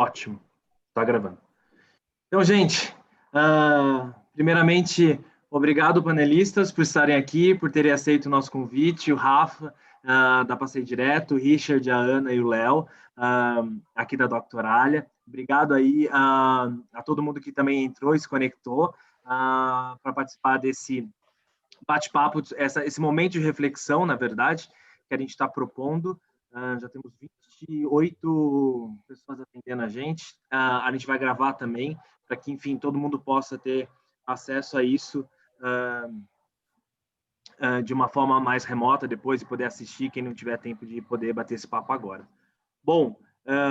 Ótimo, está gravando. Então, gente, primeiramente, obrigado, panelistas, por estarem aqui, por terem aceito o nosso convite, o Rafa, da Passei Direto, o Richard, a Ana e o Léo, aqui da Doctoralha. Obrigado aí a todo mundo que também entrou e se conectou para participar desse bate-papo, esse momento de reflexão, na verdade, que a gente está propondo. Já temos 28 pessoas atendendo a gente. A gente vai gravar também, para que, enfim, todo mundo possa ter acesso a isso de uma forma mais remota depois e poder assistir, quem não tiver tempo de poder bater esse papo agora. Bom,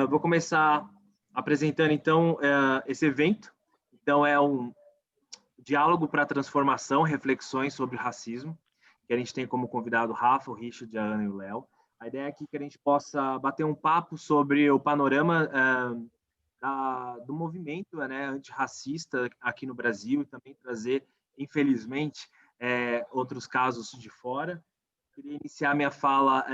vou começar apresentando, então, esse evento. Então, é um diálogo para a transformação, reflexões sobre racismo, que a gente tem como convidado o Rafa, o Richard, a Ana e o Léo. A ideia aqui é que a gente possa bater um papo sobre o panorama do movimento, né, antirracista aqui no Brasil e também trazer, infelizmente, outros casos de fora. Queria iniciar minha fala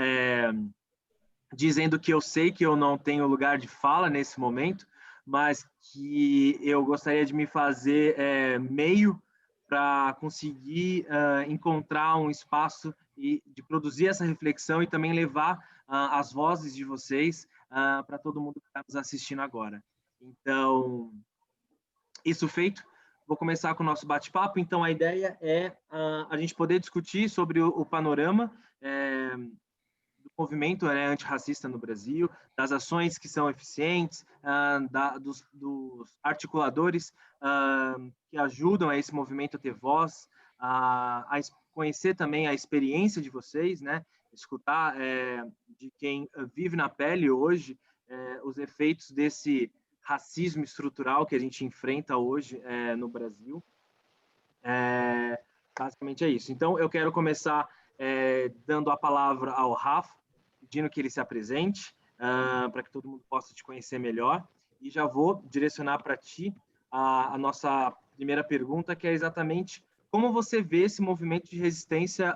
dizendo que eu sei que eu não tenho lugar de fala nesse momento, mas que eu gostaria de me fazer meio para conseguir encontrar um espaço e de produzir essa reflexão e também levar as vozes de vocês para todo mundo que está nos assistindo agora. Então, isso feito, vou começar com o nosso bate-papo. Então, a ideia é a gente poder discutir sobre o panorama do movimento antirracista no Brasil, das ações que são eficientes, dos articuladores que ajudam a esse movimento a ter voz, a conhecer também a experiência de vocês, né? Escutar de quem vive na pele hoje os efeitos desse racismo estrutural que a gente enfrenta hoje no Brasil. Basicamente é isso. Então, eu quero começar dando a palavra ao Rafa, pedindo que ele se apresente, para que todo mundo possa te conhecer melhor. E já vou direcionar para ti a nossa primeira pergunta, que é exatamente como você vê esse movimento de resistência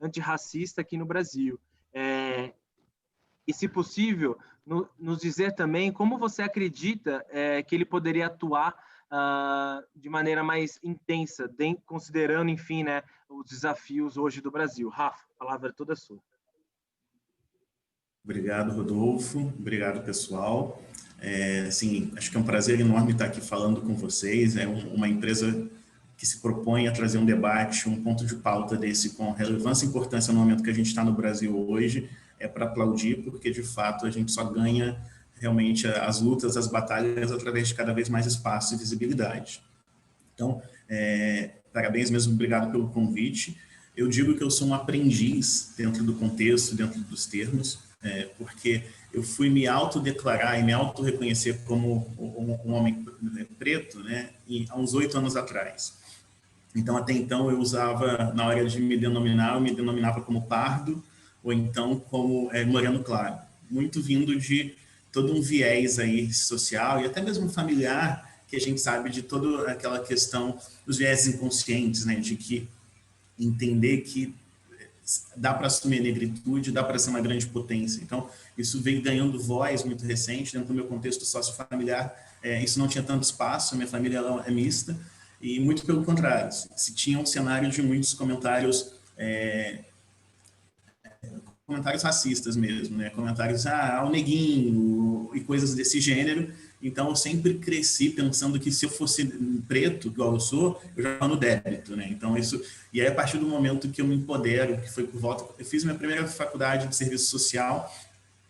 antirracista aqui no Brasil. E, se possível, nos dizer também como você acredita que ele poderia atuar de maneira mais intensa, considerando, enfim, né, os desafios hoje do Brasil. Rafa, a palavra é toda sua. Obrigado, Rodolfo. Obrigado, pessoal. Sim, acho que é um prazer enorme estar aqui falando com vocês. É uma empresa que se propõe a trazer um debate, um ponto de pauta desse com relevância e importância no momento que a gente está no Brasil hoje. É para aplaudir, porque, de fato, a gente só ganha realmente as lutas, as batalhas, através de cada vez mais espaço e visibilidade. Então, parabéns mesmo, obrigado pelo convite. Eu digo que eu sou um aprendiz dentro do contexto, dentro dos termos, porque eu fui me autodeclarar e me autorreconhecer como um homem preto, né, há uns 8 anos atrás. Então, até então, eu usava, na hora de me denominar, eu me denominava como pardo, ou então como moreno claro. Muito vindo de todo um viés aí social e até mesmo familiar, que a gente sabe de toda aquela questão dos viés inconscientes, né, de que entender que dá para assumir a negritude, dá para ser uma grande potência. Então, isso veio ganhando voz muito recente, dentro do meu contexto sociofamiliar, isso não tinha tanto espaço, a minha família ela é mista, e muito pelo contrário, se tinha um cenário de muitos comentários racistas mesmo, né? Comentários, ao neguinho, e coisas desse gênero. Então, eu sempre cresci pensando que se eu fosse preto, igual eu sou, eu já estava no débito, né? Então, isso... E aí, a partir do momento que eu me empodero, que foi por volta... Eu fiz minha primeira faculdade de serviço social,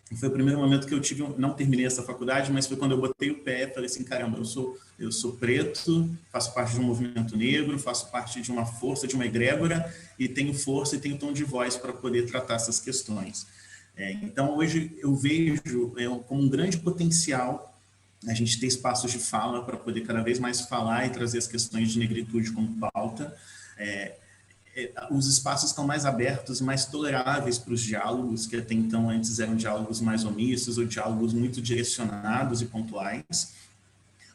e foi o primeiro momento que eu tive... Não terminei essa faculdade, mas foi quando eu botei o pé e falei assim, caramba, eu sou preto, faço parte de um movimento negro, faço parte de uma força, de uma egrégora, e tenho força e tenho tom de voz para poder tratar essas questões. Então, hoje, eu vejo como um grande potencial a gente ter espaços de fala para poder cada vez mais falar e trazer as questões de negritude como pauta. Os espaços estão mais abertos e mais toleráveis para os diálogos, que até então antes eram diálogos mais omissos ou diálogos muito direcionados e pontuais.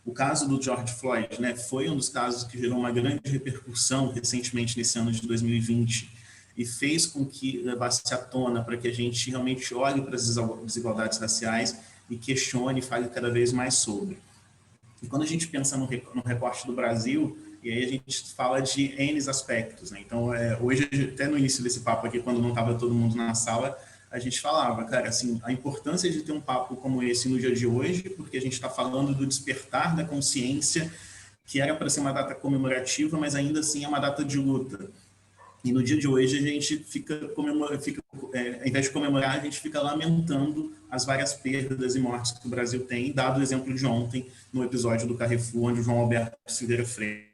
O caso do George Floyd, né, foi um dos casos que gerou uma grande repercussão recentemente nesse ano de 2020 e fez com que levasse à tona para que a gente realmente olhe para as desigualdades raciais e questione e fale cada vez mais sobre. E quando a gente pensa no recorte do Brasil, e aí a gente fala de N aspectos, né? Então, hoje, até no início desse papo aqui, quando não estava todo mundo na sala, a gente falava, cara, assim, a importância de ter um papo como esse no dia de hoje, porque a gente está falando do despertar da consciência, que era para ser uma data comemorativa, mas ainda assim é uma data de luta. E no dia de hoje a gente ao invés de comemorar, a gente fica lamentando as várias perdas e mortes que o Brasil tem, dado o exemplo de ontem, no episódio do Carrefour, onde o João Alberto Silveira Freitas,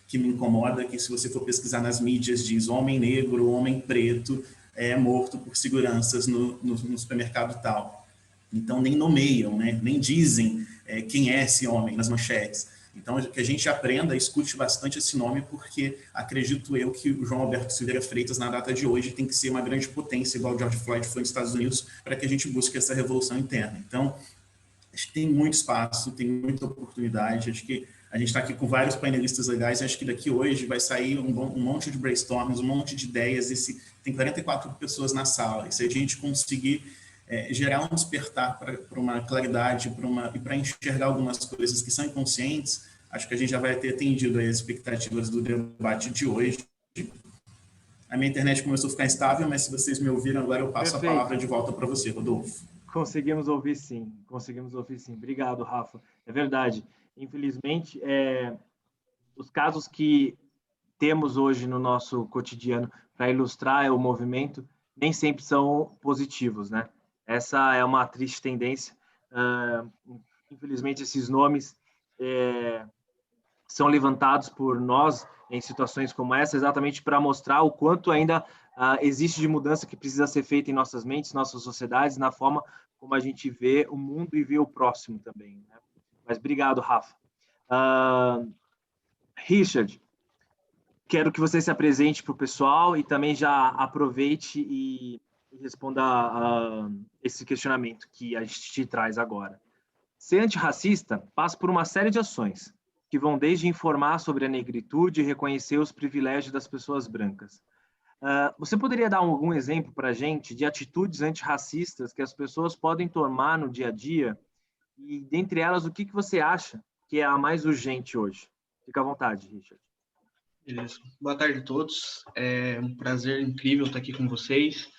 que me incomoda, que se você for pesquisar nas mídias, diz homem negro, homem preto, morto por seguranças no supermercado tal. Então nem nomeiam, né? Nem dizem quem é esse homem nas manchetes. Então, que a gente aprenda, escute bastante esse nome, porque acredito eu que o João Alberto Silveira Freitas, na data de hoje, tem que ser uma grande potência, igual o George Floyd foi nos Estados Unidos, para que a gente busque essa revolução interna. Então, acho que tem muito espaço, tem muita oportunidade, acho que a gente está aqui com vários painelistas legais, acho que daqui hoje vai sair um monte de brainstorms, um monte de ideias, tem 44 pessoas na sala, e se a gente conseguir gerar um despertar para uma claridade e para enxergar algumas coisas que são inconscientes, acho que a gente já vai ter atendido as expectativas do debate de hoje. A minha internet começou a ficar instável, mas se vocês me ouviram, agora eu passo Perfeito. A palavra de volta para você, Rodolfo. Conseguimos ouvir sim. Obrigado, Rafa. É verdade. Infelizmente, os casos que temos hoje no nosso cotidiano para ilustrar o movimento nem sempre são positivos, né? Essa é uma triste tendência. Infelizmente, esses nomes são levantados por nós em situações como essa, exatamente para mostrar o quanto ainda existe de mudança que precisa ser feita em nossas mentes, nossas sociedades, na forma como a gente vê o mundo e vê o próximo também, né? Mas obrigado, Rafa. Richard, quero que você se apresente para o pessoal e também já aproveite e responda esse questionamento que a gente te traz agora. Ser antirracista passa por uma série de ações, que vão desde informar sobre a negritude e reconhecer os privilégios das pessoas brancas. Você poderia dar algum exemplo para a gente de atitudes antirracistas que as pessoas podem tomar no dia a dia? E, dentre elas, o que você acha que é a mais urgente hoje? Fica à vontade, Richard. Beleza. Boa tarde a todos. É um prazer incrível estar aqui com vocês.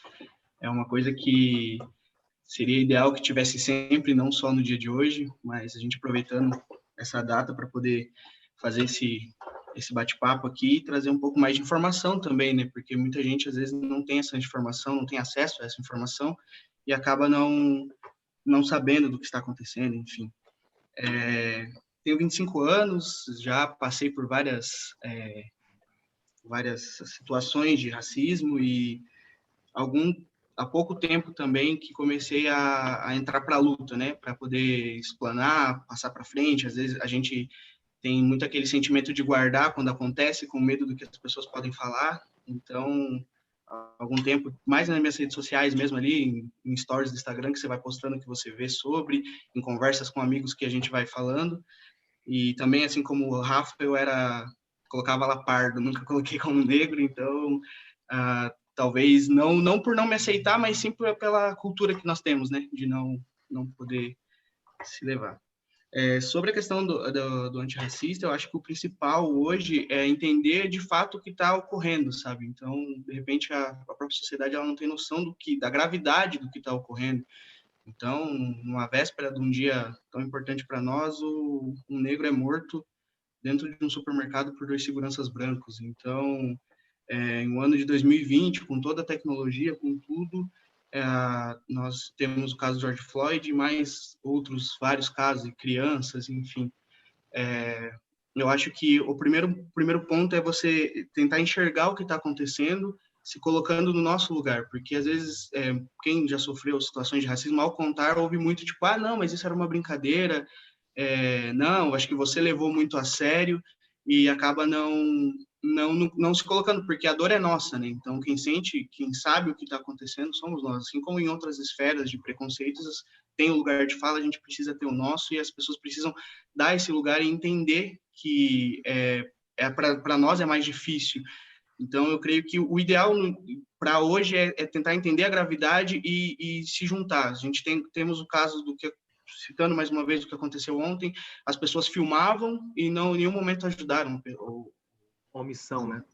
É uma coisa que seria ideal que tivesse sempre, não só no dia de hoje, mas a gente aproveitando essa data para poder fazer esse bate-papo aqui e trazer um pouco mais de informação também, né? Porque muita gente, às vezes, não tem essa informação, não tem acesso a essa informação e acaba não sabendo do que está acontecendo, enfim. Tenho 25 anos, já passei por várias situações de racismo e há pouco tempo também que comecei a entrar para a luta, né, para poder explanar, passar para frente. Às vezes a gente tem muito aquele sentimento de guardar quando acontece, com medo do que as pessoas podem falar. Então, há algum tempo, mais nas minhas redes sociais mesmo ali, em stories do Instagram, que você vai postando o que você vê sobre, em conversas com amigos que a gente vai falando. E também, assim como o Rafa, colocava lá pardo, nunca coloquei como negro, então talvez não por não me aceitar, mas sim pela cultura que nós temos, né, de não poder se levar. Sobre a questão do antirracista, eu acho que o principal hoje é entender de fato o que está ocorrendo, sabe? Então, de repente, a própria sociedade ela não tem noção da gravidade do que está ocorrendo. Então, numa véspera de um dia tão importante para nós, um negro é morto dentro de um supermercado por 2 seguranças brancos. Então, no ano de 2020, com toda a tecnologia, com tudo, nós temos o caso do George Floyd e mais vários casos de crianças, enfim. Eu acho que o primeiro ponto é você tentar enxergar o que está acontecendo, se colocando no nosso lugar, porque às vezes quem já sofreu situações de racismo, ao contar, ouve muito tipo, não, mas isso era uma brincadeira, não, acho que você levou muito a sério e acaba não se colocando, porque a dor é nossa, né? Então, quem sabe o que está acontecendo somos nós. Assim como em outras esferas de preconceitos, tem o lugar de fala, a gente precisa ter o nosso e as pessoas precisam dar esse lugar e entender que para nós é mais difícil Então, eu creio que o ideal para hoje é tentar entender a gravidade e se juntar. A gente temos o caso do que, citando mais uma vez o que aconteceu ontem, as pessoas filmavam e não em nenhum momento ajudaram. Omissão, né?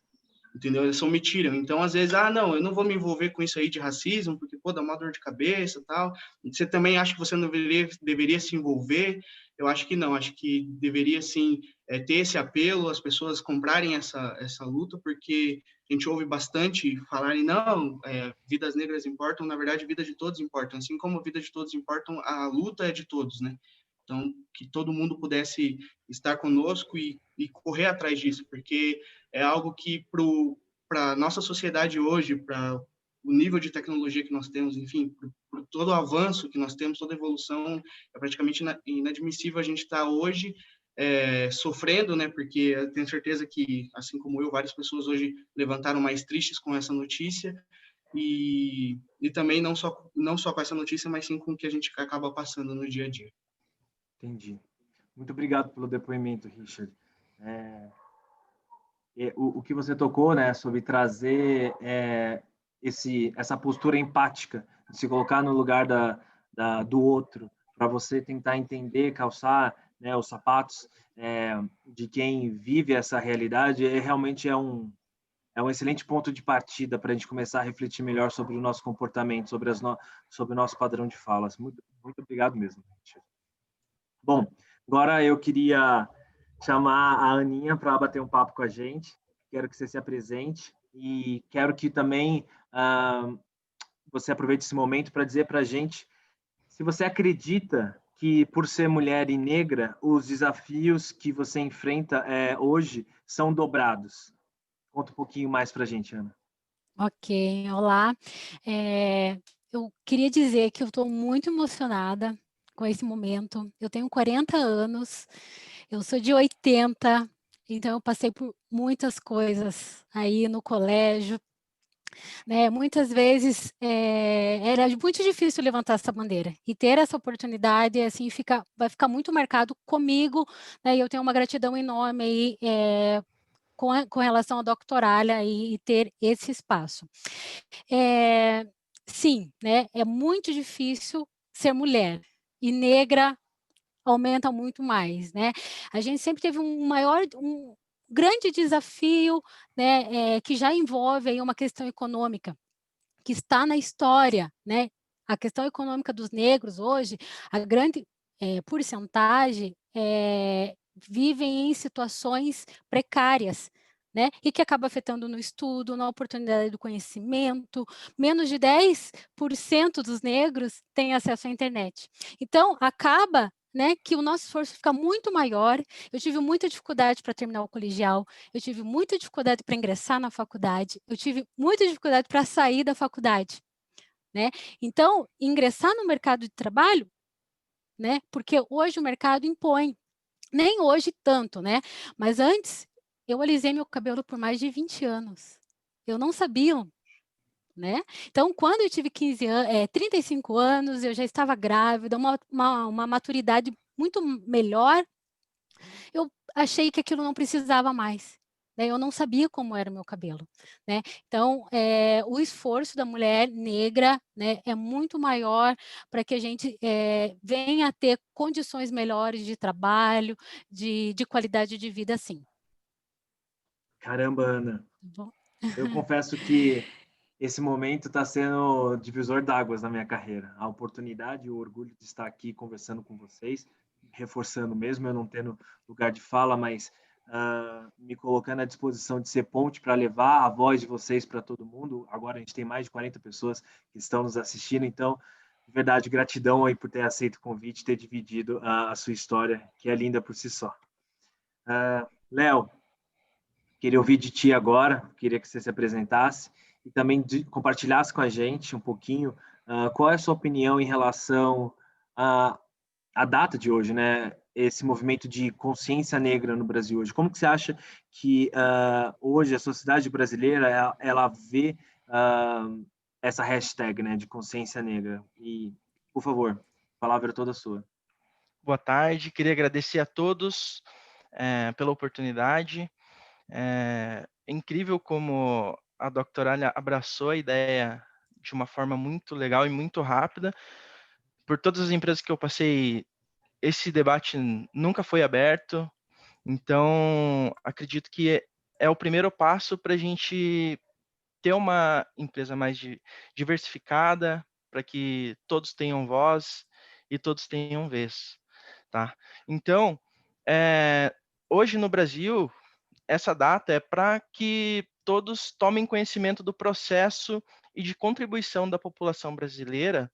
Entendeu? Eles se omitiram. Então, às vezes, não, eu não vou me envolver com isso aí de racismo, porque, pô, dá uma dor de cabeça e tal. Você também acha que você não deveria se envolver? Eu acho que não. Acho que deveria, sim, ter esse apelo, as pessoas comprarem essa luta, porque a gente ouve bastante falarem, não, vidas negras importam, na verdade, a vida de todos importam. Assim como a vida de todos importam, a luta é de todos, né? Então, que todo mundo pudesse estar conosco e correr atrás disso, porque é algo que para a nossa sociedade hoje, para o nível de tecnologia que nós temos, enfim, por todo o avanço que nós temos, toda a evolução, é praticamente inadmissível a gente estar hoje sofrendo, né? Porque eu tenho certeza que, assim como eu, várias pessoas hoje levantaram mais tristes com essa notícia, e também não só com essa notícia, mas sim com o que a gente acaba passando no dia a dia. Entendi. Muito obrigado pelo depoimento, Richard. O que você tocou, né, sobre trazer essa postura empática, de se colocar no lugar do outro, para você tentar entender, calçar, né, os sapatos de quem vive essa realidade, realmente é um excelente ponto de partida para a gente começar a refletir melhor sobre o nosso comportamento, sobre o nosso padrão de falas. Muito, muito obrigado mesmo, Richard. Bom, agora eu queria chamar a Aninha para bater um papo com a gente. Quero que você se apresente e quero que também você aproveite esse momento para dizer para a gente se você acredita que, por ser mulher e negra, os desafios que você enfrenta hoje são dobrados. Conta um pouquinho mais para a gente, Ana. Ok, olá. Eu queria dizer que eu estou muito emocionada com esse momento. Eu tenho 40 anos, eu sou de 80, então eu passei por muitas coisas aí no colégio, né? Muitas vezes era muito difícil levantar essa bandeira e ter essa oportunidade, assim, vai ficar muito marcado comigo, né? E eu tenho uma gratidão enorme aí, com relação à doctoralha e ter esse espaço. Sim, né, é muito difícil ser mulher, e negra aumenta muito mais, né. A gente sempre teve um grande desafio, né, que já envolve aí uma questão econômica, que está na história, né. A questão econômica dos negros hoje, a grande porcentagem vivem em situações precárias, né, e que acaba afetando no estudo, na oportunidade do conhecimento. Menos de 10% dos negros têm acesso à internet. Então, acaba, né, que o nosso esforço fica muito maior. Eu tive muita dificuldade para terminar o colegial, eu tive muita dificuldade para ingressar na faculdade, eu tive muita dificuldade para sair da faculdade, né. Então, ingressar no mercado de trabalho, né, porque hoje o mercado impõe, nem hoje tanto, né, mas antes eu alisei meu cabelo por mais de 20 anos. Eu não sabia, né. Então, quando eu tive 35 anos, eu já estava grávida, uma maturidade muito melhor, eu achei que aquilo não precisava mais, né, eu não sabia como era o meu cabelo, né. Então, o esforço da mulher negra, né, é muito maior para que a gente, venha a ter condições melhores de trabalho, de qualidade de vida, sim. Caramba, Ana. Tá bom? Eu confesso que esse momento está sendo divisor d'águas na minha carreira. A oportunidade e o orgulho de estar aqui conversando com vocês, reforçando mesmo, eu não tendo lugar de fala, mas me colocando à disposição de ser ponte para levar a voz de vocês para todo mundo. Agora a gente tem mais de 40 pessoas que estão nos assistindo, então, de verdade, gratidão aí por ter aceito o convite, ter dividido a sua história, que é linda por si só. Léo, queria ouvir de ti agora, queria que você se apresentasse e também compartilhasse com a gente um pouquinho qual é a sua opinião em relação à data de hoje, né? Esse movimento de consciência negra no Brasil hoje. Como que você acha que hoje a sociedade brasileira ela vê essa hashtag, né, de consciência negra? E, por favor, a palavra é toda sua. Boa tarde, queria agradecer a todos pela oportunidade. é incrível como a doutora Alia abraçou a ideia de uma forma muito legal e muito rápida. Por todas as empresas que eu passei, esse debate nunca foi aberto, então acredito que é o primeiro passo para a gente ter uma empresa mais diversificada, para que todos tenham voz e todos tenham vez, tá? Então, hoje no Brasil, essa data é para que todos tomem conhecimento do processo e de contribuição da população brasileira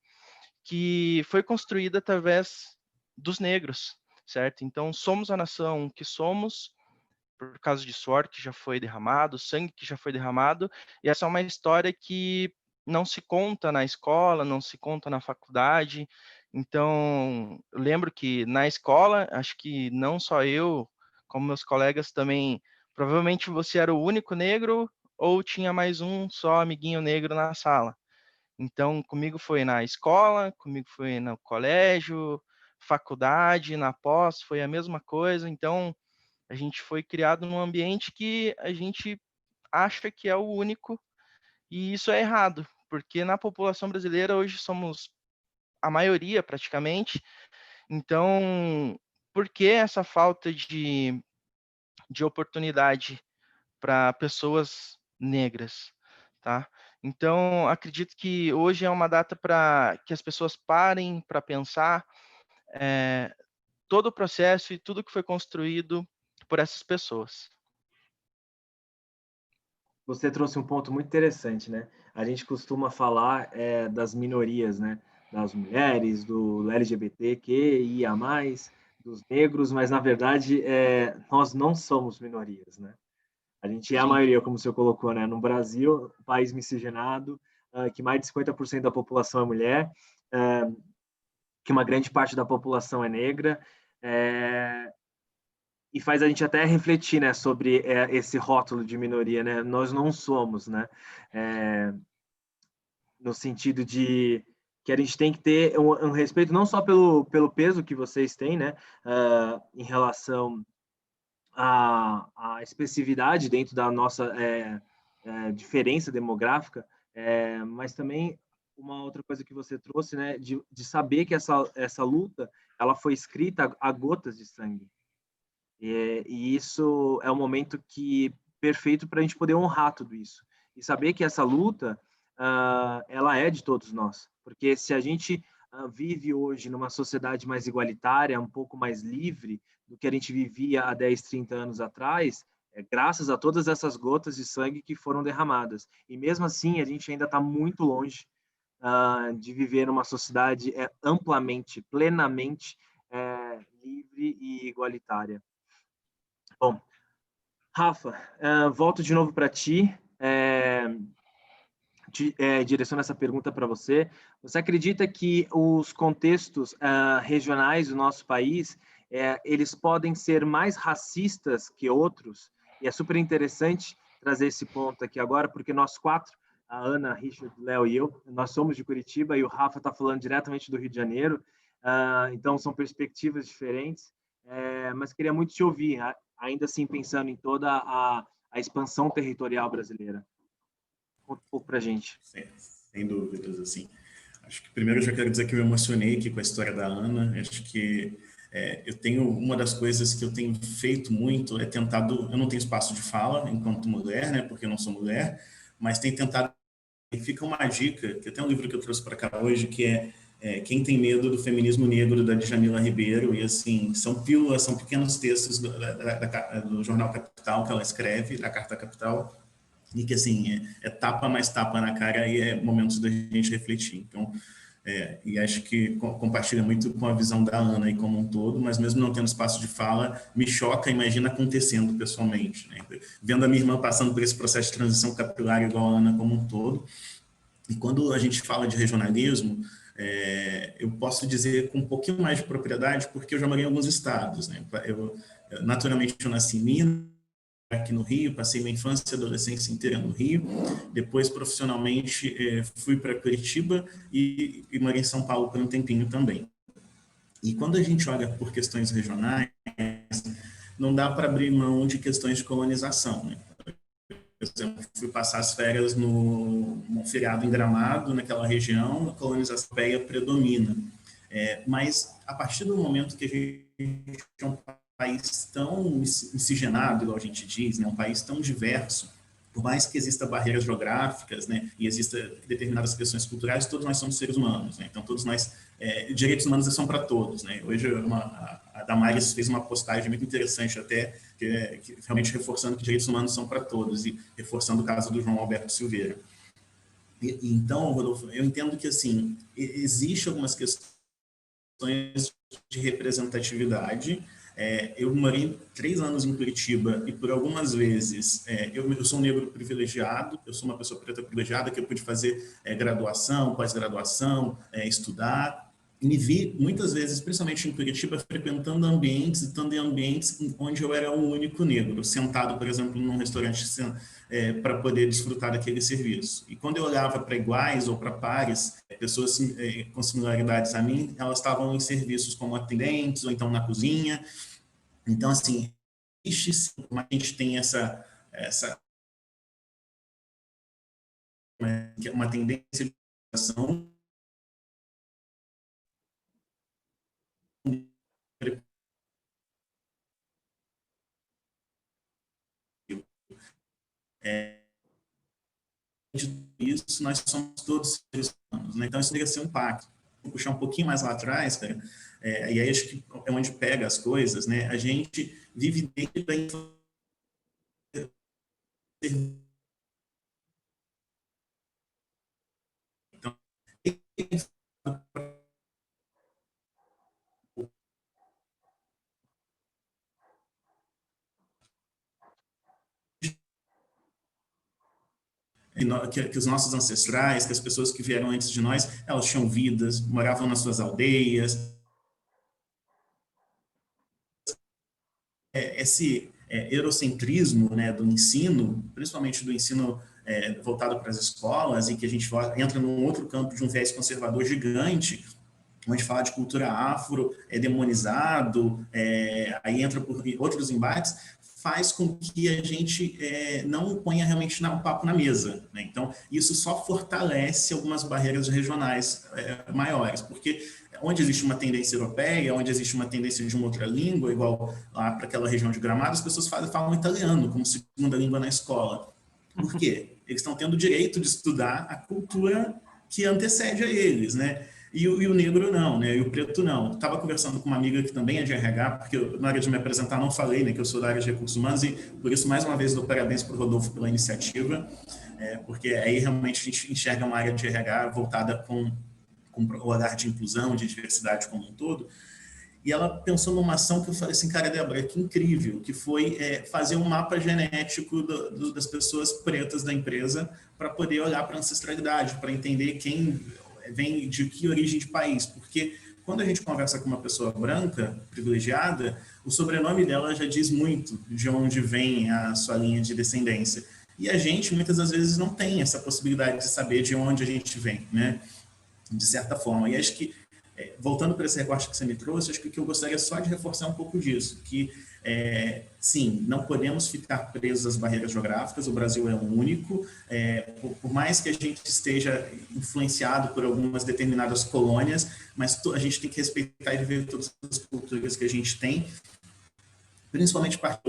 que foi construída através dos negros, certo? Então, somos a nação que somos por causa de suor que já foi derramado, sangue que já foi derramado, e essa é uma história que não se conta na escola, não se conta na faculdade. Então, eu lembro que na escola, acho que não só eu, como meus colegas também, provavelmente você era o único negro ou tinha mais um só amiguinho negro na sala. Então, comigo foi na escola, comigo foi no colégio, faculdade, na pós, foi a mesma coisa. Então, a gente foi criado num ambiente que a gente acha que é o único, e isso é errado, porque na população brasileira hoje somos a maioria praticamente. Então, por que essa falta de oportunidade para pessoas negras, tá? Então, acredito que hoje é uma data para que as pessoas parem para pensar todo o processo e tudo que foi construído por essas pessoas. Você trouxe um ponto muito interessante, né? A gente costuma falar das minorias, né? Das mulheres, do LGBTQIA+, dos negros, mas na verdade nós não somos minorias, né? A gente é a Sim, maioria, como o senhor colocou, né? No Brasil, país miscigenado, que mais de 50% da população é mulher, que uma grande parte da população é negra, e faz a gente até refletir, né, sobre esse rótulo de minoria, né? Nós não somos, né? No sentido de que a gente tem que ter um respeito não só pelo peso que vocês têm, né, em relação à expressividade dentro da nossa diferença demográfica, mas também uma outra coisa que você trouxe, né, de saber que essa luta ela foi escrita a gotas de sangue. E isso é um momento perfeito para a gente poder honrar tudo isso e saber que essa luta ela é de todos nós, porque se a gente vive hoje numa sociedade mais igualitária, um pouco mais livre do que a gente vivia há 10, 30 anos atrás, graças a todas essas gotas de sangue que foram derramadas. E mesmo assim, a gente ainda está muito longe de viver numa sociedade amplamente, plenamente livre e igualitária. Bom, Rafa, volto de novo para ti. Direciono essa pergunta para você. Você acredita que os contextos regionais do nosso país eles podem ser mais racistas que outros? E é super interessante trazer esse ponto aqui agora, porque nós quatro, a Ana, a Richard, o Léo e eu, nós somos de Curitiba e o Rafa está falando diretamente do Rio de Janeiro. Então, são perspectivas diferentes. Mas queria muito te ouvir, ainda assim pensando em toda a expansão territorial brasileira. Conta um pouco para a gente. Sem dúvidas, assim. Acho que primeiro eu já quero dizer que eu me emocionei aqui com a história da Ana. Acho que eu tenho uma das coisas que eu tenho feito muito é tentado. Eu não tenho espaço de fala enquanto mulher, né? Porque eu não sou mulher, mas tenho tentado. E fica uma dica, que até um livro que eu trouxe para cá hoje, que Quem Tem Medo do Feminismo Negro, da Djamila Ribeiro, e assim, são pílulas, são pequenos textos do jornal Capital que ela escreve, da Carta Capital, e que assim, tapa mais tapa na cara e é momentos da gente refletir. Então, e acho que compartilha muito com a visão da Ana aí como um todo, mas mesmo não tendo espaço de fala, me choca, imagina acontecendo pessoalmente, né? Vendo a minha irmã passando por esse processo de transição capilar igual a Ana como um todo. E quando a gente fala de regionalismo, eu posso dizer com um pouquinho mais de propriedade, porque eu já morei em alguns estados, né? Naturalmente, eu nasci em Minas, aqui no Rio, passei minha infância e adolescência inteira no Rio, depois profissionalmente fui para Curitiba e morei em São Paulo por um tempinho também. E quando a gente olha por questões regionais, não dá para abrir mão de questões de colonização, né? exemplo, fui passar as férias num feriado em Gramado, naquela região, a colonização europeia predomina. Mas, a partir do momento que a gente é um país tão miscigenado, igual a gente diz, né, um país tão diverso, por mais que existam barreiras geográficas, né, e existam determinadas questões culturais, todos nós somos seres humanos, né, então todos nós, direitos humanos são para todos, né. Hoje a Damares fez uma postagem muito interessante até, que realmente reforçando que direitos humanos são para todos, e reforçando o caso do João Alberto Silveira. Então, Rodolfo, eu entendo que, assim, existe algumas questões de representatividade. Eu morei 3 anos em Curitiba e por algumas vezes eu sou um negro privilegiado, eu sou uma pessoa preta privilegiada que eu pude fazer graduação, pós-graduação, estudar. E me vi muitas vezes, principalmente em Curitiba, frequentando ambientes, estando em ambientes onde eu era o único negro, sentado, por exemplo, num restaurante para poder desfrutar daquele serviço. E quando eu olhava para iguais ou para pares, pessoas com similaridades a mim, elas estavam em serviços como atendentes ou então na cozinha. Então, assim, existe, a gente tem uma tendência de ação isso, nós somos todos seres humanos, né? Então isso deveria ser um pacto. Vou puxar um pouquinho mais lá atrás, cara, e aí acho que é onde pega as coisas, né? A gente vive dentro da infância. Então, que os nossos ancestrais, que as pessoas que vieram antes de nós, elas tinham vidas, moravam nas suas aldeias. Esse eurocentrismo, né, do ensino, principalmente do ensino voltado para as escolas, e que a gente entra num outro campo de um viés conservador gigante, onde fala de cultura afro, é demonizado, aí entra por outros embates, faz com que a gente não ponha realmente um papo na mesa, né? Então, isso só fortalece algumas barreiras regionais maiores, porque onde existe uma tendência europeia, onde existe uma tendência de uma outra língua, igual lá para aquela região de Gramado, as pessoas falam italiano como segunda língua na escola. Por quê? Eles estão tendo o direito de estudar a cultura que antecede a eles, né? E o negro não, né? E o preto não. Estava conversando com uma amiga que também é de RH, porque na hora de me apresentar não falei, né, que eu sou da área de recursos humanos, e por isso, mais uma vez, dou parabéns para o Rodolfo pela iniciativa, porque aí realmente a gente enxerga uma área de RH voltada com o olhar de inclusão, de diversidade como um todo. E ela pensou numa ação que eu falei assim, cara, Débora, que incrível, que foi fazer um mapa genético das pessoas pretas da empresa para poder olhar para a ancestralidade, para entender quem vem de que origem de país, porque quando a gente conversa com uma pessoa branca, privilegiada, o sobrenome dela já diz muito de onde vem a sua linha de descendência. E a gente, muitas das vezes, não tem essa possibilidade de saber de onde a gente vem, né? De certa forma. E acho que, voltando para esse recorte que você me trouxe, acho que eu gostaria só de reforçar um pouco disso, que, sim, não podemos ficar presos às barreiras geográficas, o Brasil é único, por mais que a gente esteja influenciado por algumas determinadas colônias, mas a gente tem que respeitar e viver todas as culturas que a gente tem, principalmente parte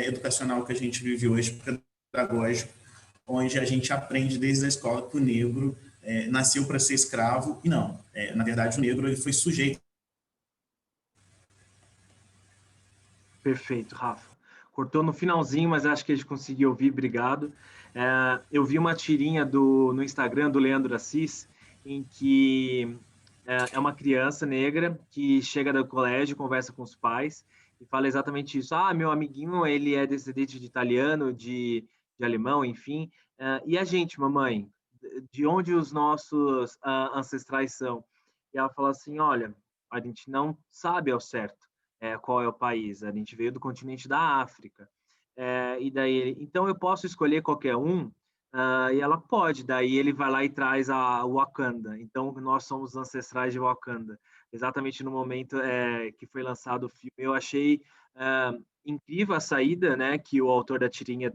educacional que a gente vive hoje, pedagógico, onde a gente aprende desde a escola que o negro nasceu para ser escravo, e não. Na verdade, o negro ele foi sujeito. Perfeito, Rafa. Cortou no finalzinho, mas acho que a gente conseguiu ouvir, obrigado. Eu vi uma tirinha no Instagram do Leandro Assis, em que é uma criança negra que chega do colégio, conversa com os pais e fala exatamente isso. Ah, meu amiguinho, ele é descendente de italiano, de alemão, enfim. E a gente, mamãe, de onde os nossos ancestrais são? E ela fala assim, olha, a gente não sabe ao certo qual é o país. A gente veio do continente da África. E daí, então eu posso escolher qualquer um? E ela pode. Daí ele vai lá e traz a Wakanda. Então nós somos ancestrais de Wakanda. Exatamente no momento que foi lançado o filme, eu achei incrível a saída, né, que o autor da tirinha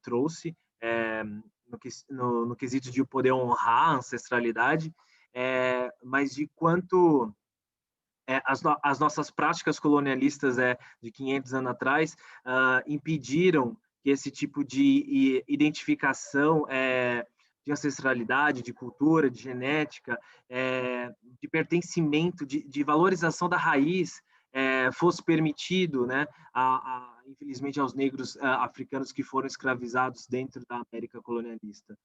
trouxe. no quesito de poder honrar a ancestralidade, mas de quanto as nossas práticas colonialistas de 500 anos atrás impediram que esse tipo de identificação de ancestralidade, de cultura, de genética, de pertencimento, de valorização da raiz fosse permitido, né, infelizmente, aos negros africanos que foram escravizados dentro da América colonialista.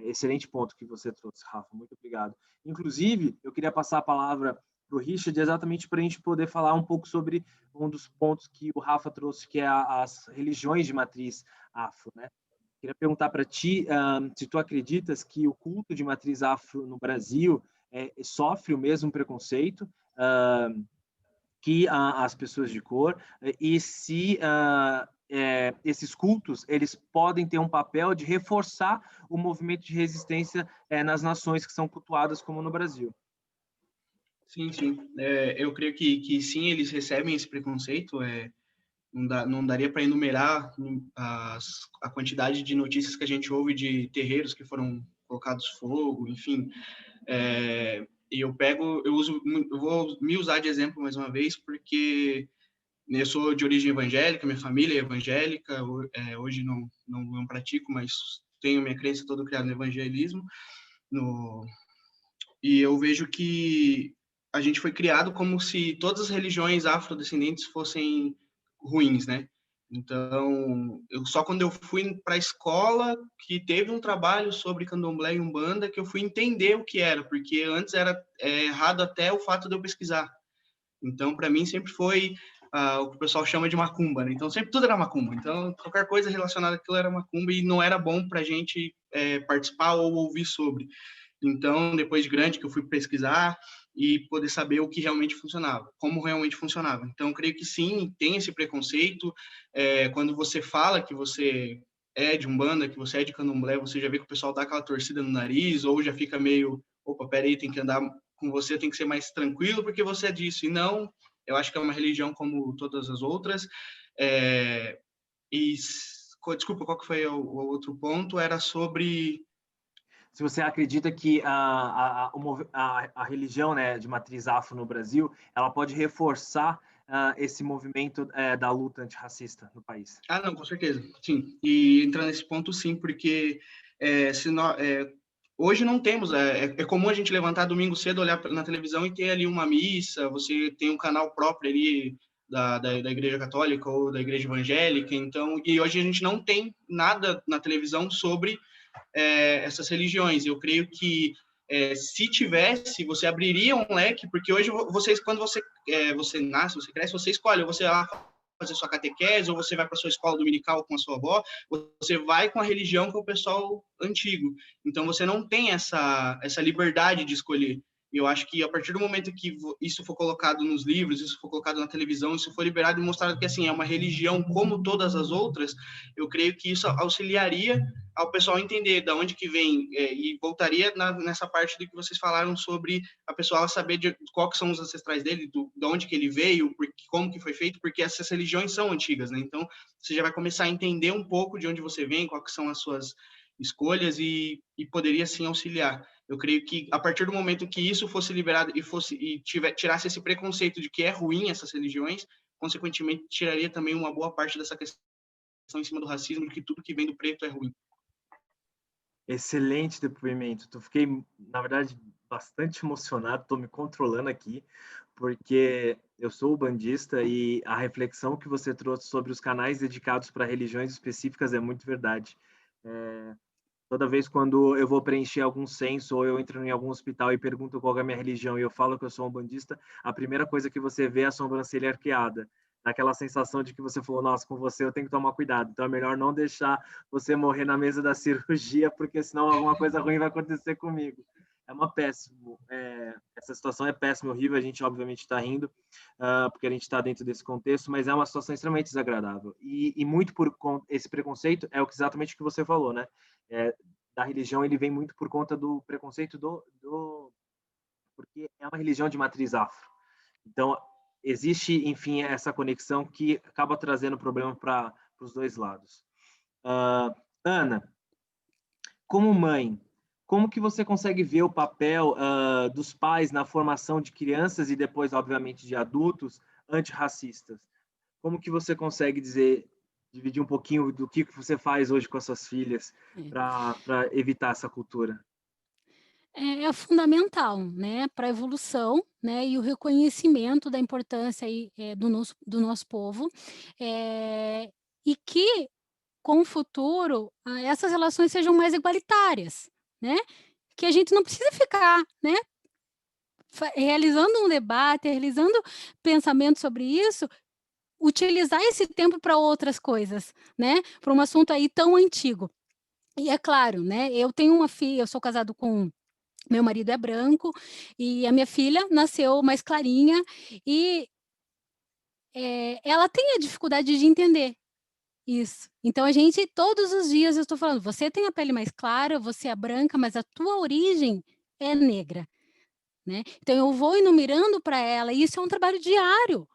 Excelente ponto que você trouxe, Rafa, muito obrigado. Inclusive, eu queria passar a palavra para o Richard, exatamente para a gente poder falar um pouco sobre um dos pontos que o Rafa trouxe, que é as religiões de matriz afro, né? Queria perguntar para ti se tu acreditas que o culto de matriz afro no Brasil sofre o mesmo preconceito que as pessoas de cor, e se esses cultos eles podem ter um papel de reforçar o movimento de resistência nas nações que são cultuadas, como no Brasil. Sim, sim. Eu creio que sim, eles recebem esse preconceito. Não daria para enumerar a quantidade de notícias que a gente ouve de terreiros que foram colocados fogo, enfim. E eu vou me usar de exemplo mais uma vez, porque eu sou de origem evangélica, minha família é evangélica, hoje não pratico, mas tenho minha crença toda criada no evangelismo, e eu vejo que a gente foi criado como se todas as religiões afrodescendentes fossem ruins, né? Então, só quando eu fui para a escola, que teve um trabalho sobre candomblé e umbanda, que eu fui entender o que era, porque antes era errado até o fato de eu pesquisar. Então, para mim, sempre foi o que o pessoal chama de macumba, né? Então, sempre tudo era macumba. Então, qualquer coisa relacionada àquilo era macumba e não era bom para a gente participar ou ouvir sobre. Então, depois de grande, que eu fui pesquisar e poder saber o que realmente funcionava, como realmente funcionava. Então, creio que sim, tem esse preconceito. Quando você fala que você é de umbanda, que você é de candomblé, você já vê que o pessoal dá aquela torcida no nariz, ou já fica meio, opa, peraí, tem que andar com você, tem que ser mais tranquilo, porque você é disso. E não, eu acho que é uma religião como todas as outras. Desculpa, qual que foi o outro ponto? Era sobre... Se você acredita que a religião, né, de matriz afro no Brasil, ela pode reforçar esse movimento da luta antirracista no país? Não, com certeza, sim. E entrando nesse ponto, sim, porque hoje não temos, é comum a gente levantar domingo cedo, olhar na televisão e ter ali uma missa, você tem um canal próprio ali da Igreja Católica ou da Igreja Evangélica, então, e hoje a gente não tem nada na televisão sobre essas religiões. Eu creio que se tivesse, você abriria um leque, porque hoje quando você nasce, você cresce, você escolhe, você vai fazer sua catequese, ou você vai para sua escola dominical com a sua avó, você vai com a religião que é o pessoal antigo. Então você não tem essa liberdade de escolher. E eu acho que a partir do momento que isso for colocado nos livros, isso for colocado na televisão, isso for liberado e mostrado que assim é uma religião como todas as outras, eu creio que isso auxiliaria ao pessoal entender de onde que vem e voltaria nessa parte do que vocês falaram sobre a pessoa saber de qual que são os ancestrais dele, de onde que ele veio, como que foi feito, porque essas religiões são antigas, né? Então você já vai começar a entender um pouco de onde você vem, quais que são as suas escolhas e poderia sim auxiliar. Eu creio que a partir do momento que isso fosse liberado e tirasse esse preconceito de que é ruim essas religiões, consequentemente tiraria também uma boa parte dessa questão em cima do racismo, de que tudo que vem do preto é ruim. Excelente depoimento. Fiquei, na verdade, bastante emocionado, estou me controlando aqui, porque eu sou bandista e a reflexão que você trouxe sobre os canais dedicados para religiões específicas é muito verdade. Toda vez quando eu vou preencher algum censo ou eu entro em algum hospital e pergunto qual é a minha religião e eu falo que eu sou um bandista, a primeira coisa que você vê é a sobrancelha arqueada. Aquela sensação de que você falou, nossa, com você eu tenho que tomar cuidado. Então é melhor não deixar você morrer na mesa da cirurgia, porque senão alguma coisa ruim vai acontecer comigo. É uma péssima. Essa situação é péssima, horrível. A gente obviamente está rindo, porque a gente está dentro desse contexto, mas é uma situação extremamente desagradável. E muito por esse preconceito é exatamente o que você falou, né? Da religião, ele vem muito por conta do preconceito porque é uma religião de matriz afro. Então, existe, enfim, essa conexão que acaba trazendo problema para os dois lados. Ana, como mãe, como que você consegue ver o papel dos pais na formação de crianças e depois, obviamente, de adultos antirracistas? Como que você consegue dividir um pouquinho do que você faz hoje com as suas filhas para evitar essa cultura? É fundamental, né, para a evolução, né, e o reconhecimento da importância aí, do nosso povo, e que com o futuro, essas relações sejam mais igualitárias, né, que a gente não precisa ficar, né, realizando um debate, realizando pensamento sobre isso, utilizar esse tempo para outras coisas, né, para um assunto aí tão antigo. E é claro, né, eu tenho uma filha, eu sou casado com meu marido é branco, e a minha filha nasceu mais clarinha, e, ela tem a dificuldade de entender isso. Então a gente todos os dias eu estou falando: "Você tem a pele mais clara, você é branca, mas a tua origem é negra", né. Então eu vou enumerando para ela, e isso é um trabalho diário,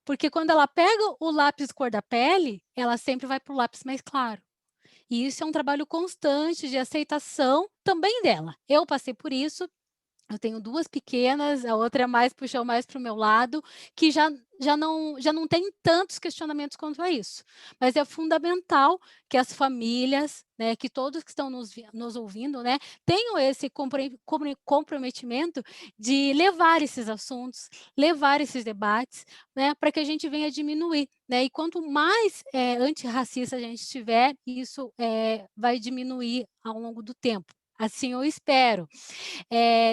porque quando ela pega o lápis cor da pele, ela sempre vai para o lápis mais claro. E isso é um trabalho constante de aceitação também dela. Eu passei por isso. Eu tenho 2 pequenas, a outra é mais puxou mais para o meu lado, que já não tem tantos questionamentos quanto a isso. Mas é fundamental que as famílias, né, que todos que estão nos ouvindo, né, tenham esse comprometimento de levar esses assuntos, levar esses debates, né, para que a gente venha diminuir, né. E quanto mais, antirracista a gente tiver, isso, vai diminuir ao longo do tempo. Assim eu espero.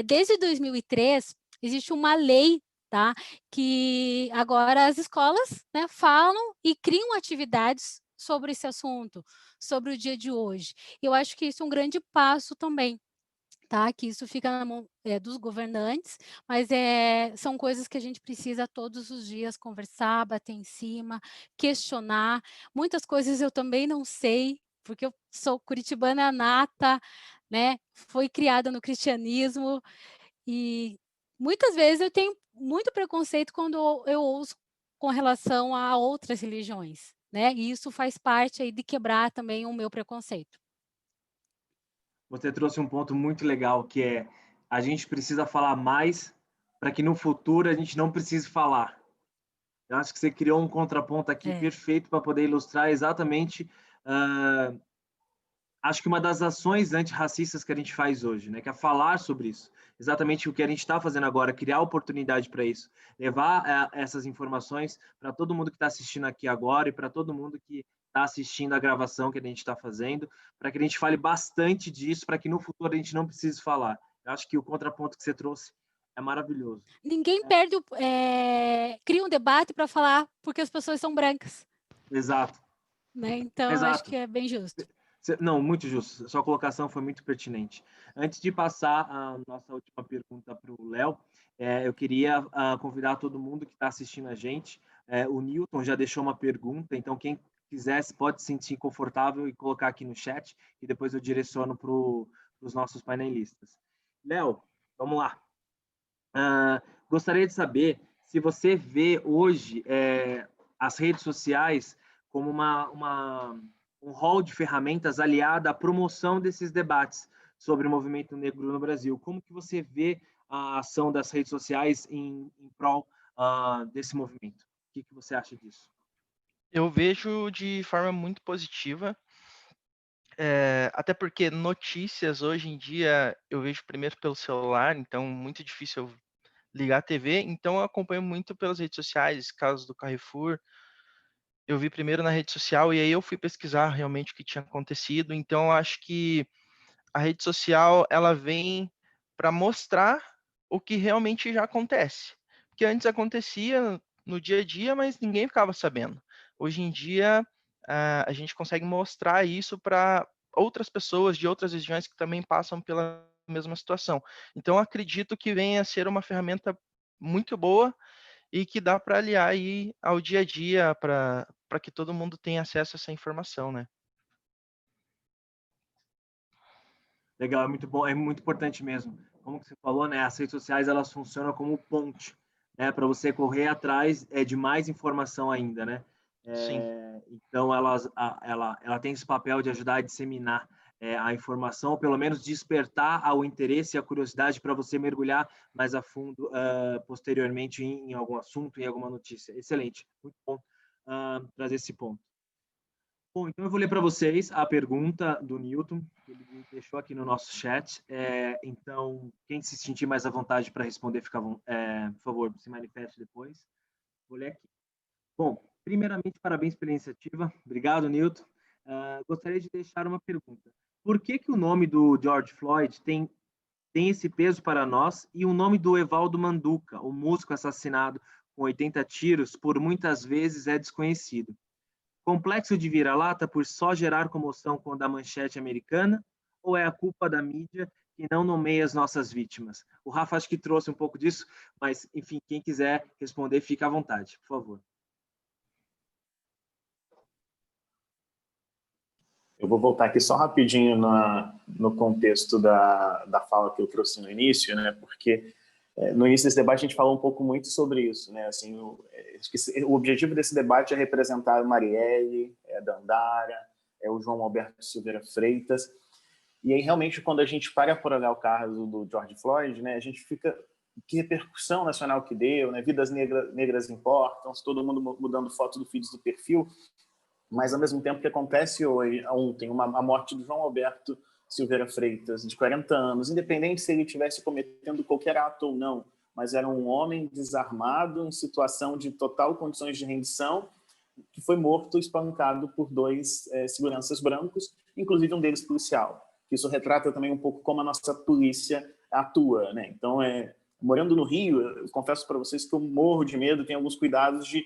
Desde 2003, existe uma lei, tá, que agora as escolas, né, falam e criam atividades sobre esse assunto, sobre o dia de hoje. Eu acho que isso é um grande passo também, tá, que isso fica na mão, dos governantes, mas, são coisas que a gente precisa todos os dias conversar, bater em cima, questionar. Muitas coisas eu também não sei, porque eu sou curitibana nata, né, fui criada no cristianismo, e muitas vezes eu tenho muito preconceito quando eu ouço com relação a outras religiões, né, e isso faz parte aí de quebrar também o meu preconceito. Você trouxe um ponto muito legal, que é a gente precisa falar mais para que no futuro a gente não precise falar. Eu acho que você criou um contraponto aqui É. perfeito para poder ilustrar exatamente, acho que uma das ações antirracistas que a gente faz hoje, né, que é falar sobre isso. Exatamente o que a gente está fazendo agora, criar oportunidade para isso, levar essas informações para todo mundo que está assistindo aqui agora e para todo mundo que está assistindo a gravação que a gente está fazendo, para que a gente fale bastante disso, para que no futuro a gente não precise falar. Eu acho que o contraponto que você trouxe é maravilhoso. Ninguém Né? perde cria um debate para falar porque as pessoas são brancas, Exato, né, então eu acho exato. que é bem justo. Não, muito justo. Sua colocação foi muito pertinente. Antes de passar a nossa última pergunta para o Léo, eu queria convidar todo mundo que está assistindo a gente. O Newton já deixou uma pergunta, então quem quisesse pode se sentir confortável e colocar aqui no chat, e depois eu direciono para os nossos painelistas. Léo, vamos lá. Gostaria de saber se você vê hoje as redes sociais como um rol de ferramentas aliada à promoção desses debates sobre o movimento negro no Brasil. Como que você vê a ação das redes sociais em prol desse movimento? O que você acha disso? Eu vejo de forma muito positiva, até porque notícias hoje em dia eu vejo primeiro pelo celular, então muito difícil eu ligar a TV, então eu acompanho muito pelas redes sociais, casos do Carrefour, eu vi primeiro na rede social e aí eu fui pesquisar realmente o que tinha acontecido, então eu acho que a rede social ela vem para mostrar o que realmente já acontece. Porque antes acontecia no dia a dia, mas ninguém ficava sabendo. Hoje em dia, a gente consegue mostrar isso para outras pessoas de outras regiões que também passam pela mesma situação. Então, acredito que venha a ser uma ferramenta muito boa e que dá para aliar aí ao dia a dia para que todo mundo tenha acesso a essa informação, né? Legal, é muito bom, é muito importante mesmo. Como que você falou, né? As redes sociais elas funcionam como ponte, né? Para você correr atrás de mais informação ainda, né? Sim. Então ela tem esse papel de ajudar a disseminar a informação, ou pelo menos despertar ao interesse e a curiosidade para você mergulhar mais a fundo posteriormente em algum assunto, em alguma notícia. Excelente, muito bom trazer esse ponto. Bom, então eu vou ler para vocês a pergunta do Newton, que ele me deixou aqui no nosso chat. Então, quem se sentir mais à vontade para responder, por favor, se manifeste depois. Vou ler aqui. Bom, primeiramente, parabéns pela iniciativa. Obrigado, Newton. Gostaria de deixar uma pergunta. Por que o nome do George Floyd tem esse peso para nós e o nome do Evaldo Manduca, o músico assassinado com 80 tiros, por muitas vezes é desconhecido? Complexo de vira-lata por só gerar comoção quando a manchete americana, ou é a culpa da mídia que não nomeia as nossas vítimas? O Rafa acho que trouxe um pouco disso, mas, enfim, quem quiser responder, fica à vontade, por favor. Eu vou voltar aqui só rapidinho no contexto da fala que eu trouxe no início, né? Porque no início desse debate a gente falou um pouco muito sobre isso, né? Assim, o objetivo desse debate é representar a Marielle, a Dandara, o João Alberto Silveira Freitas. E aí realmente quando a gente para por olhar o caso do George Floyd, né? A gente fica, que repercussão nacional que deu, né? Vidas negras importam, todo mundo mudando foto do feed do perfil. Mas, ao mesmo tempo, que acontece ontem, a morte do João Alberto Silveira Freitas, de 40 anos, independente se ele estivesse cometendo qualquer ato ou não, mas era um homem desarmado, em situação de total condições de rendição, que foi morto, espancado por dois seguranças brancos, inclusive um deles policial. Isso retrata também um pouco como a nossa polícia atua, né? Então, morando no Rio, eu confesso para vocês que eu morro de medo, tenho alguns cuidados de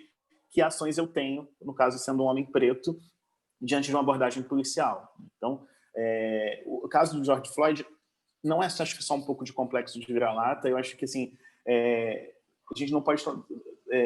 que ações eu tenho, no caso sendo um homem preto, diante de uma abordagem policial. Então, o caso do George Floyd não é acho que só um pouco de complexo de vira-lata, eu acho que assim, a gente não pode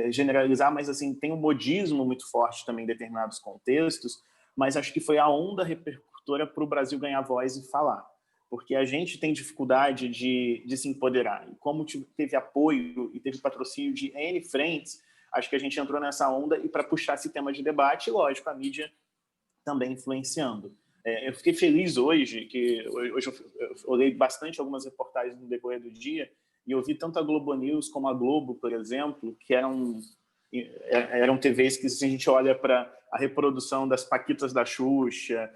generalizar, mas assim, tem um modismo muito forte também em determinados contextos, mas acho que foi a onda repercutora para o Brasil ganhar voz e falar, porque a gente tem dificuldade de se empoderar, e como teve apoio e teve patrocínio de N frentes, acho que a gente entrou nessa onda e para puxar esse tema de debate, lógico, a mídia também influenciando. Eu fiquei feliz hoje, que hoje eu olhei bastante algumas reportagens no decorrer do dia e eu vi tanto a Globo News como a Globo, por exemplo, que eram TVs que, se a gente olha para a reprodução das Paquitas da Xuxa,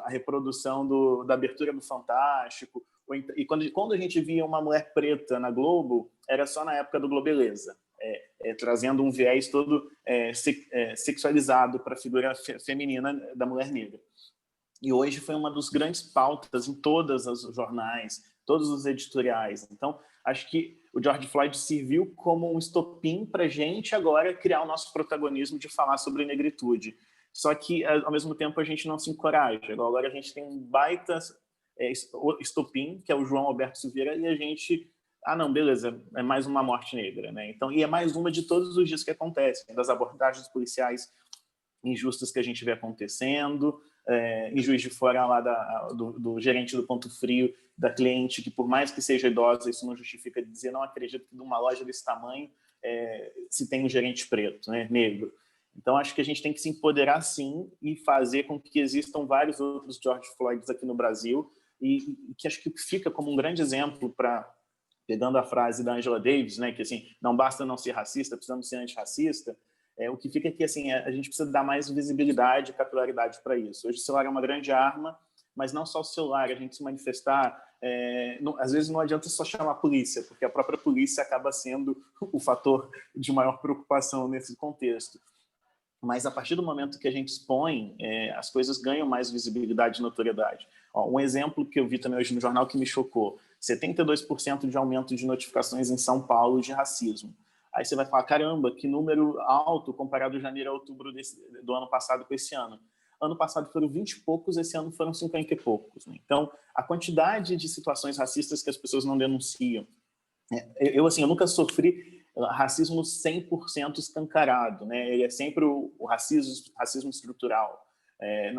a reprodução da abertura do Fantástico, e quando a gente via uma mulher preta na Globo, era só na época do Globeleza. Trazendo um viés todo sexualizado para a figura feminina da mulher negra. E hoje foi uma das grandes pautas em todos os jornais, todos os editoriais. Então, acho que o George Floyd serviu como um estopim para a gente agora criar o nosso protagonismo de falar sobre negritude. Só que, ao mesmo tempo, a gente não se encoraja. Agora a gente tem um baita estopim, que é o João Alberto Silveira, e a gente... não, beleza, é mais uma morte negra, né? Então, e é mais uma de todos os dias que acontecem, das abordagens policiais injustas que a gente vê acontecendo, em Juiz de Fora lá do gerente do Ponto Frio, da cliente, que por mais que seja idosa, isso não justifica dizer, não acredito que numa loja desse tamanho se tem um gerente preto, né, negro. Então, acho que a gente tem que se empoderar, sim, e fazer com que existam vários outros George Floyds aqui no Brasil, e que acho que fica como um grande exemplo para... Pegando a frase da Angela Davis, né, que assim, não basta não ser racista, precisamos ser antirracista, o que fica aqui, assim, a gente precisa dar mais visibilidade e capilaridade para isso. Hoje o celular é uma grande arma, mas não só o celular, a gente se manifestar, às vezes não adianta só chamar a polícia, porque a própria polícia acaba sendo o fator de maior preocupação nesse contexto. Mas a partir do momento que a gente expõe, as coisas ganham mais visibilidade e notoriedade. Um exemplo que eu vi também hoje no jornal que me chocou, 72% de aumento de notificações em São Paulo de racismo. Aí você vai falar, caramba, que número alto comparado janeiro a outubro do ano passado com esse ano. Ano passado foram 20 e poucos, esse ano foram 50 e poucos. Né? Então, a quantidade de situações racistas que as pessoas não denunciam. Eu nunca sofri racismo 100% escancarado, né? Ele é sempre o racismo estrutural.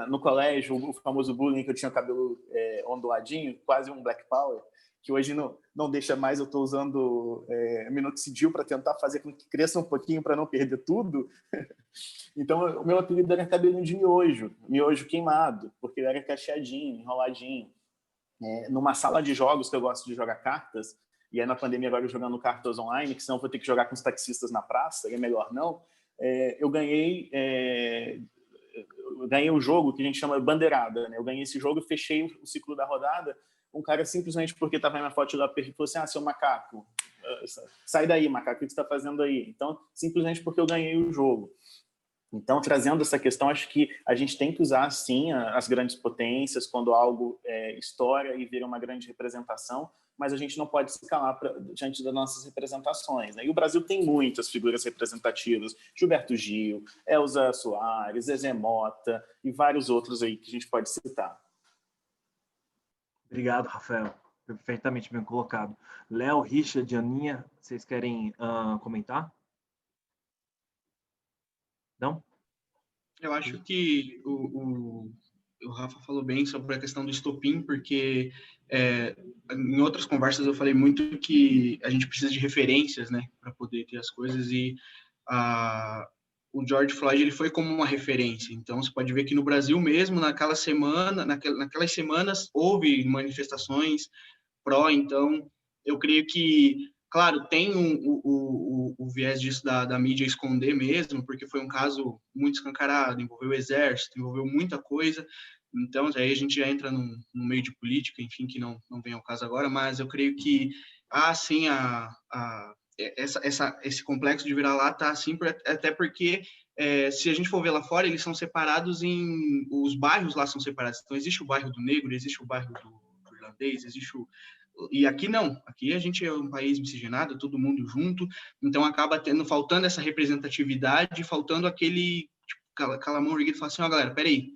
No colégio, o famoso bullying, que eu tinha cabelo onduladinho, quase um Black Power, que hoje não deixa mais, eu estou usando minoxidil para tentar fazer com que cresça um pouquinho para não perder tudo. Então, o meu apelido era cabelinho de miojo queimado, porque ele era cacheadinho, enroladinho. Numa sala de jogos que eu gosto de jogar cartas, e aí na pandemia agora eu jogando cartas online, que senão eu vou ter que jogar com os taxistas na praça, e é melhor não, eu ganhei o jogo que a gente chama bandeirada, né? Eu ganhei esse jogo e fechei o ciclo da rodada. Um cara simplesmente porque estava na minha foto lá falou assim: seu macaco, sai daí, macaco, o que você está fazendo aí? Então, simplesmente porque eu ganhei o jogo. Então, trazendo essa questão, acho que a gente tem que usar, sim, as grandes potências quando algo estoura e vira uma grande representação, mas a gente não pode se calar diante das nossas representações, né? E o Brasil tem muitas figuras representativas: Gilberto Gil, Elza Soares, Zezé Mota e vários outros aí que a gente pode citar. Obrigado, Rafael. Perfeitamente bem colocado. Léo, Richard, Aninha, vocês querem comentar? Não? Eu acho que o Rafa falou bem sobre a questão do estopim, porque em outras conversas eu falei muito que a gente precisa de referências, né, para poder ter as coisas, e o George Floyd ele foi como uma referência. Então você pode ver que no Brasil mesmo, naquelas semanas houve manifestações pró. Então eu creio que, claro, tem o viés disso da mídia esconder mesmo, porque foi um caso muito escancarado, envolveu o exército, envolveu muita coisa. Então, aí a gente já entra no meio de política, enfim, que não vem ao caso agora, mas eu creio que sim, esse complexo de vira-lata, assim, até porque se a gente for ver lá fora, eles são separados os bairros lá são separados. Então, existe o bairro do negro, existe o bairro do irlandês, existe e aqui não, aqui a gente é um país miscigenado, todo mundo junto, então acaba faltando essa representatividade, faltando aquele, tipo, aquela mão erguida e falar assim: ó, galera, peraí,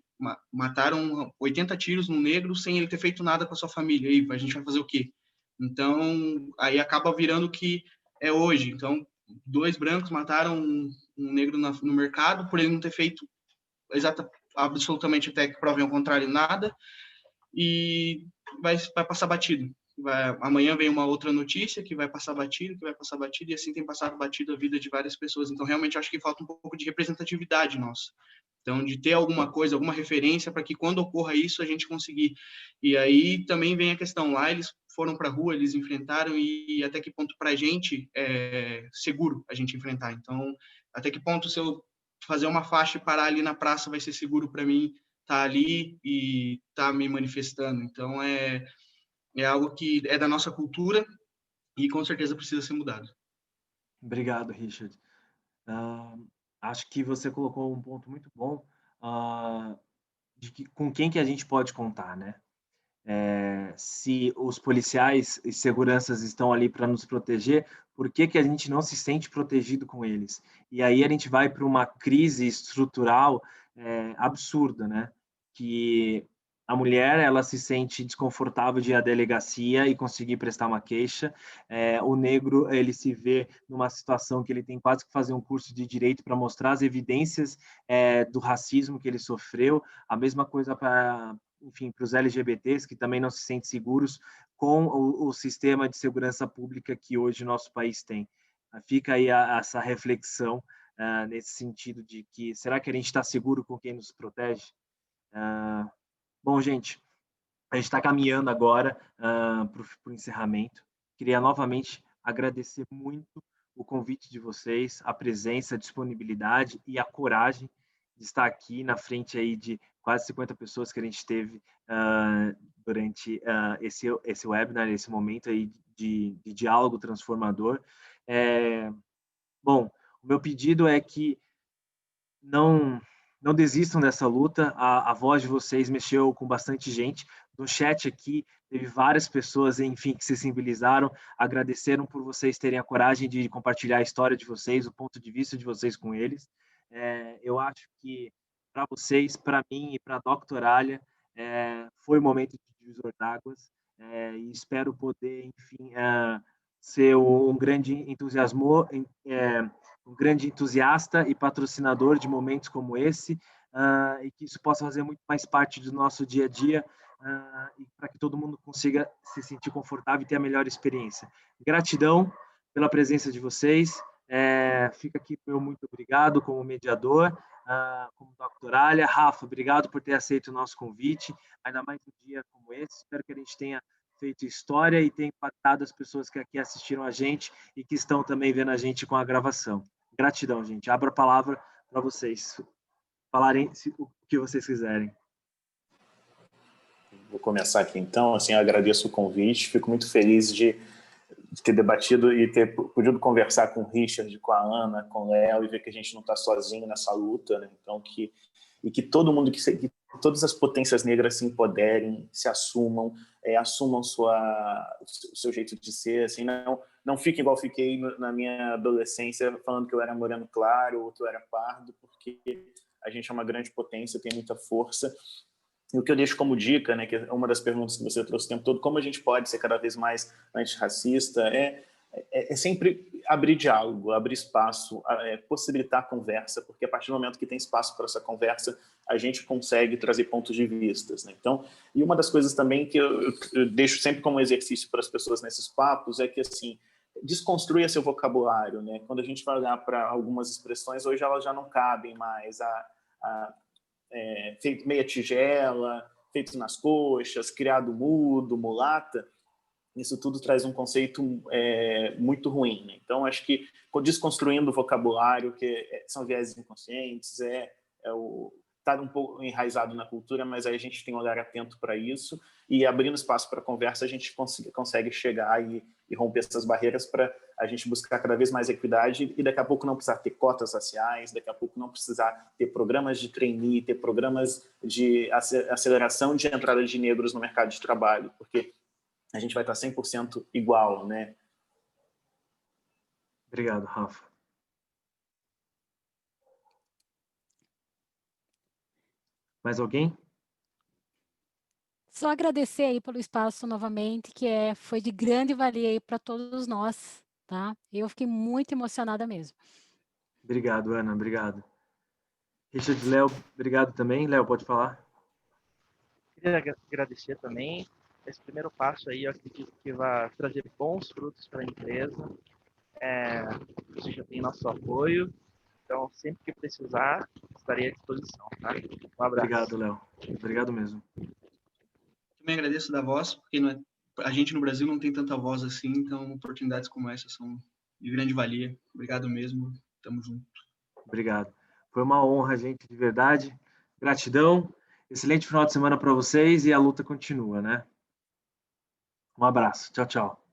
mataram 80 tiros no negro sem ele ter feito nada com a sua família, aí a gente vai fazer o quê? Então, aí acaba virando o que é hoje. Então, 2 brancos mataram um negro no mercado por ele não ter feito absolutamente, até que provem ao contrário, nada, e vai passar batido. Amanhã vem uma outra notícia que vai passar batido, e assim tem passado batido a vida de várias pessoas. Então, realmente, acho que falta um pouco de representatividade nossa. Então, de ter alguma coisa, alguma referência para que quando ocorra isso, a gente conseguir. E aí também vem a questão, lá eles foram para a rua, eles enfrentaram, e até que ponto para a gente é seguro a gente enfrentar. Então, até que ponto se eu fazer uma faixa e parar ali na praça vai ser seguro para mim estar ali e estar me manifestando. Então, é algo que é da nossa cultura e com certeza precisa ser mudado. Obrigado, Richard. Acho que você colocou um ponto muito bom com quem que a gente pode contar, né? Se os policiais e seguranças estão ali para nos proteger, por que que a gente não se sente protegido com eles? E aí a gente vai para uma crise estrutural absurda, né? Que a mulher, ela se sente desconfortável de ir à delegacia e conseguir prestar uma queixa. O negro, ele se vê numa situação que ele tem quase que fazer um curso de direito para mostrar as evidências do racismo que ele sofreu. A mesma coisa para, enfim, para os LGBTs, que também não se sentem seguros com o sistema de segurança pública que hoje o nosso país tem. Fica aí essa reflexão nesse sentido de que, será que a gente está seguro com quem nos protege? Bom, gente, a gente está caminhando agora para o encerramento. Queria novamente agradecer muito o convite de vocês, a presença, a disponibilidade e a coragem de estar aqui na frente aí de quase 50 pessoas que a gente teve durante esse webinar, esse momento aí de diálogo transformador. Bom, o meu pedido é que não desistam dessa luta. A voz de vocês mexeu com bastante gente. No chat aqui, teve várias pessoas, enfim, que se sensibilizaram, agradeceram por vocês terem a coragem de compartilhar a história de vocês, o ponto de vista de vocês com eles. Eu acho que para vocês, para mim e para a Doctoralia, foi um momento de divisor d'águas, e espero poder, enfim, ser um grande um grande entusiasta e patrocinador de momentos como esse, e que isso possa fazer muito mais parte do nosso dia a dia, e para que todo mundo consiga se sentir confortável e ter a melhor experiência. Gratidão pela presença de vocês. Fica aqui meu muito obrigado como mediador, como doctoralha. Rafa, obrigado por ter aceito o nosso convite, ainda mais um dia como esse. Espero que a gente tenha feito história e tenha impactado as pessoas que aqui assistiram a gente e que estão também vendo a gente com a gravação. Gratidão, gente. Abro a palavra para vocês falarem o que vocês quiserem. Vou começar aqui, então. Assim, eu agradeço o convite, fico muito feliz de ter debatido e ter podido conversar com o Richard, com a Ana, com o Léo, e ver que a gente não está sozinho nessa luta, né? Então, que todo mundo, que todas as potências negras se empoderem, se assumam, assumam o seu jeito de ser, assim, não fique igual fiquei na minha adolescência, falando que eu era moreno claro ou que eu era pardo, porque a gente é uma grande potência, tem muita força. E o que eu deixo como dica, né, que é uma das perguntas que você trouxe o tempo todo, como a gente pode ser cada vez mais antirracista, é sempre abrir diálogo, abrir espaço, possibilitar conversa, porque a partir do momento que tem espaço para essa conversa, a gente consegue trazer pontos de vista, né? Então, e uma das coisas também que eu deixo sempre como exercício para as pessoas nesses papos é que, assim, desconstrua seu vocabulário, né? Quando a gente vai olhar para algumas expressões, hoje elas já não cabem mais, feito meia tigela, feito nas coxas, criado mudo, mulata, isso tudo traz um conceito muito ruim, né? Então, acho que desconstruindo o vocabulário, que são viéses inconscientes, está um pouco enraizado na cultura, mas aí a gente tem um olhar atento para isso, e abrindo espaço para conversa, a gente consegue chegar e romper essas barreiras para a gente buscar cada vez mais equidade, e daqui a pouco não precisar ter cotas raciais, daqui a pouco não precisar ter programas de trainee, ter programas de aceleração de entrada de negros no mercado de trabalho, porque a gente vai estar 100% igual, né? Obrigado, Rafa. Mais alguém? Só agradecer aí pelo espaço novamente, que foi de grande valia aí para todos nós, tá? Eu fiquei muito emocionada mesmo. Obrigado, Ana, obrigado. Richard, Léo, obrigado também. Léo, pode falar? Queria agradecer também. Esse primeiro passo aí, eu acredito que vai trazer bons frutos para a empresa. Você já tem nosso apoio, então sempre que precisar, estarei à disposição, tá? Um abraço. Obrigado, Léo. Obrigado mesmo. Também agradeço da voz, porque a gente no Brasil não tem tanta voz assim, então oportunidades como essa são de grande valia. Obrigado mesmo, tamo junto. Obrigado. Foi uma honra, gente, de verdade. Gratidão. Excelente final de semana para vocês e a luta continua, né? Um abraço. Tchau, tchau.